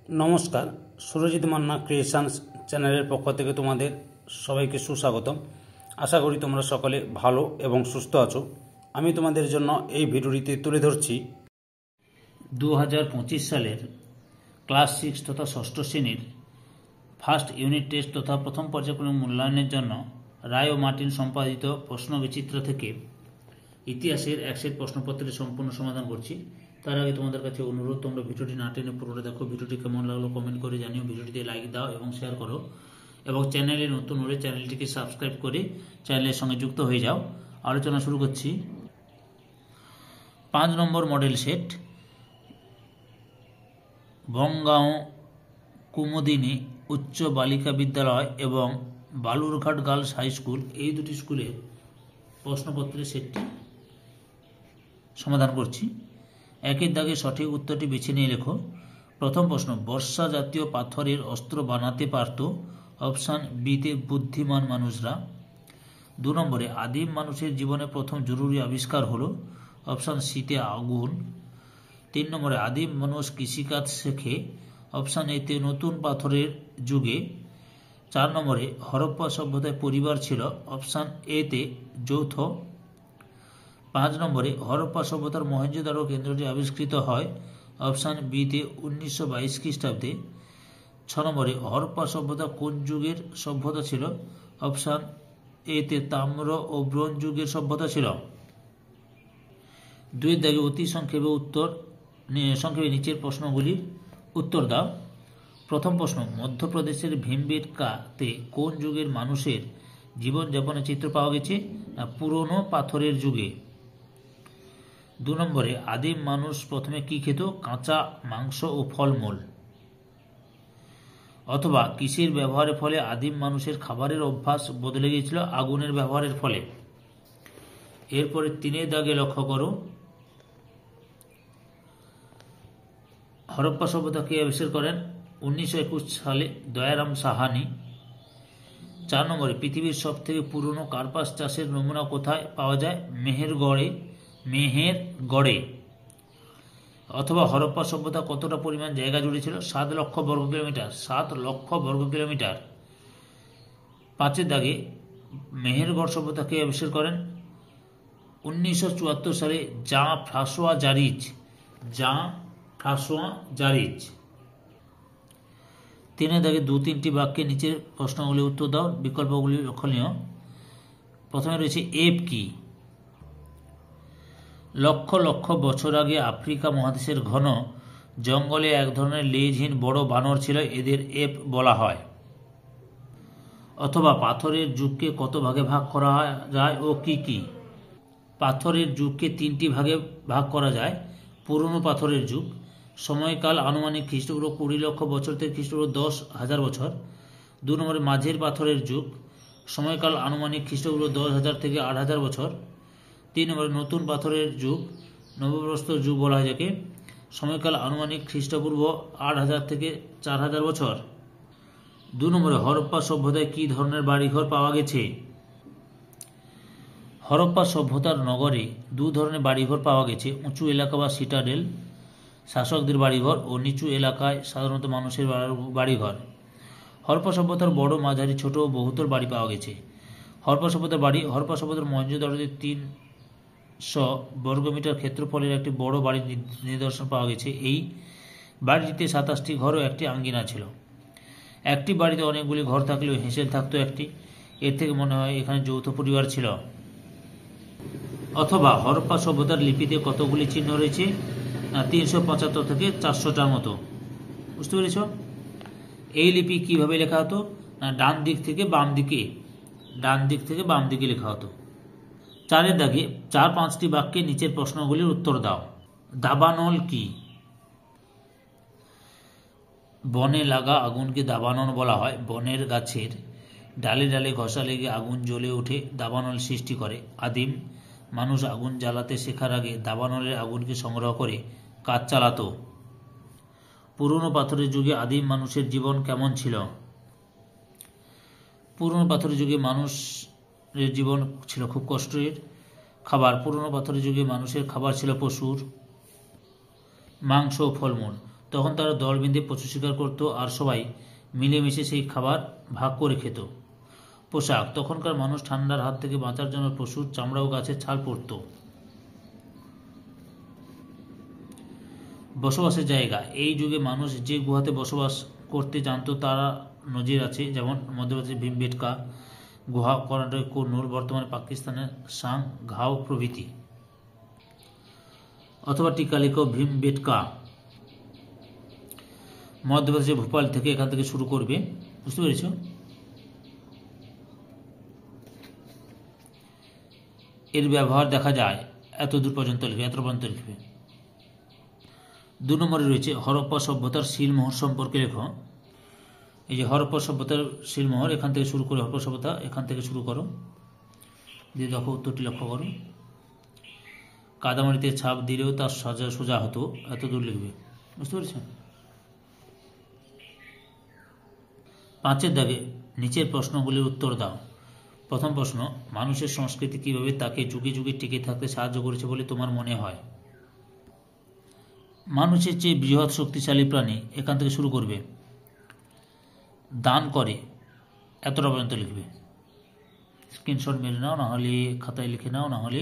নমস্কার, সুরজিৎ মান্না ক্রিয়েশনস চ্যানেলের পক্ষ থেকে তোমাদের সবাইকে সুস্বাগতম। আশা করি তোমরা সকলে ভালো এবং সুস্থ আছো। আমি তোমাদের জন্য এই ভিডিওটিতে তুলে ধরছি 2025 সালের ক্লাস 6 তথা ষষ্ঠ শ্রেণীর ফার্স্ট ইউনিট টেস্ট তথা প্রথম পর্যায়ক্রমিক মূল্যায়নের জন্য রায় ও মার্টিন সম্পাদিত প্রশ্নবিচিত্র থেকে ইতিহাসের এক সেট প্রশ্নপত্রের সম্পূর্ণ সমাধান করছি। তার আগে তোমাদের কাছে অনুরোধ, তোমরা ভিডিওটি না টেনে পুরোটা দেখো। ভিডিওটি কেমন লাগলো কমেন্ট করে জানিও, ভিডিওটিতে লাইক দাও এবং শেয়ার করো, এবং চ্যানেলে নতুন হলে চ্যানেলটিকে সাবস্ক্রাইব করে চ্যানেলের সঙ্গে যুক্ত হয়ে যাও। আলোচনা শুরু করছি। 5 নম্বর মডেল সেট বনগাঁও কুমুদিনী উচ্চ বালিকা বিদ্যালয় এবং বালুরঘাট গার্লস হাই স্কুল, এই দুটি স্কুলের প্রশ্নপত্রের সেটটি সমাধান করছি। একের দাগে সঠিক উত্তরটি বেছে নিয়ে লেখো। প্রথম প্রশ্ন, বর্ষা জাতীয় পাথরের অস্ত্র বানাতে পারত? অপশান বিতে বুদ্ধিমান মানুষরা। 2 নম্বরে, আদিম মানুষের জীবনে প্রথম জরুরি আবিষ্কার হলো? অপশান সিতে আগুন। 3 নম্বরে, আদিম মানুষ কৃষিকাজ শেখে? অপশান এতে নতুন পাথরের যুগে। 4 নম্বরে, হরপ্পা সভ্যতায় পরিবার ছিল? অপশান এতে যৌথ। 5 নম্বরে, হরপ্পা সভ্যতার মহেঞ্জোদারো কেন্দ্রটি আবিষ্কৃত হয়? অপশান বিতে 1922 খ্রিস্টাব্দে। 6 নম্বরে, হরপ্পা সভ্যতা কোন যুগের সভ্যতা ছিল? অপশান এতে তাম্র ও ব্রোঞ্জ যুগের সভ্যতা ছিল। 2 দাগে অতি সংক্ষেপে নিচের প্রশ্নগুলির উত্তর দাও। প্রথম প্রশ্ন, মধ্যপ্রদেশের ভীমবেটকাতে কোন যুগের মানুষের জীবনযাপনের চিত্র পাওয়া গেছে? না পুরনো পাথরের যুগে। 2 নম্বরে, আদিম মানুষ প্রথমে কি খেত? কাঁচা মাংস ও ফলমূল। অথবা কিসের ব্যবহারের ফলে আদিম মানুষের খাবারের অভ্যাস বদলে গিয়েছিল? আগুনের ব্যবহারের ফলে। এরপরে 3 দাগে লক্ষ্য করো, হরপ্পা সভ্যতা কে আবিষ্কার করেন? 1921 সালে দয়ারাম সাহানি। 4 নম্বরে, পৃথিবীর সব থেকে পুরনো কার্পাস চাষের নমুনা কোথায় পাওয়া যায়? মেহেরগড়ে। অথবা হরপ্পা সভ্যতা কতটা পরিমাণ জায়গা জুড়ে ছিল? 7 লক্ষ বর্গ কিলোমিটার। 7 লক্ষ বর্গ কিলোমিটার। 5 দাগে, মেহেরগড় সভ্যতা কে আবিষ্কার করেন? 1974 সালে জাঁ ফ্রাঁসোয়া জারিজ। 3 দাগে 2-3টি বাক্যে নিচের প্রশ্নগুলি উত্তর দাও। বিকল্পগুলি লক্ষণীয়। প্রথমে রয়েছে এপ কি? লক্ষ লক্ষ বছর আগে আফ্রিকা মহাদেশের ঘন জঙ্গলে এক ধরনের লেজহীন বড় বানর ছিল, এদের এপ বলা হয়। অথবা পাথরের যুগকে কত ভাগে ভাগ করা যায় ও কি কি? পাথরের যুগকে 3টি ভাগে ভাগ করা যায়। পুরনো পাথরের যুগ, সময়কাল আনুমানিক খ্রিস্টপূর্ব 20 লক্ষ বছর থেকে খ্রিস্টপূর্ব 10,000 বছর। 2 নম্বরে, মাঝের পাথরের যুগ, সময়কাল আনুমানিক খ্রিস্টপূর্ব 10,000 থেকে 8,000 বছর। 3 নম্বরে, নতুন পাথরের যুগ, নবপ্রস্তর যুগ বলা হয় যাকে, সময়কাল আনুমানিক খ্রিস্টপূর্ব 8,000 থেকে 4,000 বছর। 2 নম্বরে, হরপ্পা সভ্যতায় কী ধরনের বাড়িঘর পাওয়া গেছে? হরপ্পা সভ্যতার নগরে 2 ধরনের বাড়িঘর পাওয়া গেছে। উঁচু এলাকা বা সিটাডেল, শাসকদের বাড়িঘর, ও নিচু এলাকায় সাধারণত মানুষের বাড়িঘর। হরপ্পা সভ্যতার বড়, মাঝারি, ছোট ও বহুতল বাড়ি পাওয়া গেছে। হরপ্পা সভ্যতার মহেঞ্জোদারোতে 300 বর্গমিটার ক্ষেত্রফলের একটি বড় বাড়ির নিদর্শন পাওয়া গেছে। এই বাড়িটিতে 27টি ঘর ও একটি আঙ্গিনা ছিল। একটি বাড়িতে অনেকগুলি ঘর থাকলেও হেঁসেল থাকতো একটি। এর থেকে মনে হয় এখানে যৌথ পরিবার ছিল। অথবা হরপ্পা সভ্যতার লিপিতে কতগুলি চিহ্ন রয়েছে? 375 থেকে 400টার মতো। বুঝতে পেরেছ? এই লিপি কিভাবে লেখা হতো? না ডান দিক থেকে বাম দিকে লেখা হতো। 4 দাগে 4-5টি বাক্যে নিচের প্রশ্নগুলির উত্তর দাও। দাবানল কি? বনে লাগা আগুনকে দাবানল বলা হয়। বনের গাছের ডালে ডালে ঘষা লেগে আগুন জ্বলে উঠে দাবানল সৃষ্টি করে। আদিম মানুষ আগুন জ্বালাতে শেখার আগে দাবানলের আগুনকে সংগ্রহ করে কাজ চালাতো। পুরনো পাথরের যুগে আদিম মানুষের জীবন কেমন ছিল? পুরনো পাথরের যুগে মানুষের জীবন ছিল খুব কষ্টের। খাবার, পুরনো পাথরের যুগে মানুষের খাবার ছিল পশুর মাংস ও ফলমূল। তো তখন তারা দল বেঁধে পশু শিকার করত আর সবাই মিলেমিশে সেই খাবার ভাগ করে খেত। পোশাক, তখনকার মানুষ ঠান্ডার হাত থেকে বাঁচার জন্য পশুর চামড়া ও গাছের ছাল পরত। বসবাসের জায়গা, এই যুগে মানুষ যে গুহাতে বসবাস করতে জানত তারা নজির আছে, যেমন মধ্যপ্রদেশের ভীমবেটকা গুহা, কর্ণাটকের কুন্নুর, বর্তমানে পাকিস্তানের সাং ঘাও প্রভৃতি। অথবা টিকা লেখো ভীমবেটকা, মধ্যপ্রদেশের ভোপাল থেকে, এখান থেকে শুরু করবে, বুঝতে পেরেছ? এর ব্যবহার দেখা যায়, এত দূর পর্যন্ত লিখবে, এত পর্যন্ত লিখবে। 2 নম্বরে রয়েছে হরপ্পা সভ্যতার শিলমোহর সম্পর্কে লেখো। এই যে হরপ্পা সভ্যতার শিলমোহর, এখান থেকে শুরু করে হরপ্পা সভ্যতা, এখান থেকে শুরু করো, দিয়ে দেখো উত্তরটি লক্ষ্য করো। কাদামাটিতে ছাপ দিলেও তার সোজা হতো, এত দূর লিখবে, বুঝতে পেরেছ? 5 দাগে নিচের প্রশ্নগুলির উত্তর দাও। প্রথম প্রশ্ন, মানুষের সংস্কৃতি কিভাবে তাকে যুগে যুগে টিকে থাকতে সাহায্য করেছে বলে তোমার মনে হয়? মানুষের চেয়ে বৃহৎ শক্তিশালী প্রাণী, এখান থেকে শুরু করবে, দান করে, এতটা পর্যন্ত লিখবে। স্ক্রিনশট মেরে নাও, নাহলে খাতায় লিখে নাও, নাহলে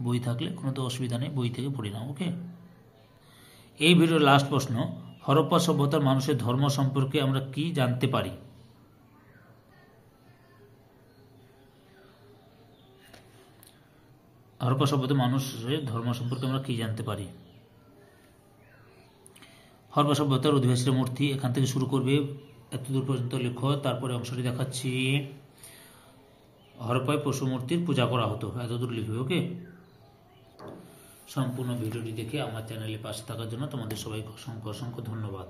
বই থাকলে কোনো তো অসুবিধা নেই, বই থেকে পড়ে নাও। ওকে, এই ভিডিওর লাস্ট প্রশ্ন, হরপ্পা সভ্যতার মানুষের ধর্ম সম্পর্কে আমরা কি জানতে পারি? হরপ্পা সভ্যতার মানুষের ধর্ম সম্পর্কে আমরা কি জানতে পারি? হরপ্পা সভ্যতার অধিবাসীর মূর্তি, এখান থেকে শুরু করবে, এত দূর পর্যন্ত লেখো। তারপরে অংশটি দেখাচ্ছি, হরপ্পায় পশু মূর্তির পূজা করা হতো, এত দূর লিখবে। ওকে, সম্পূর্ণ ভিডিওটি দেখে আমার চ্যানেলে পাশে থাকার জন্য তোমাদের সবাইকে অসংখ্য অসংখ্য ধন্যবাদ।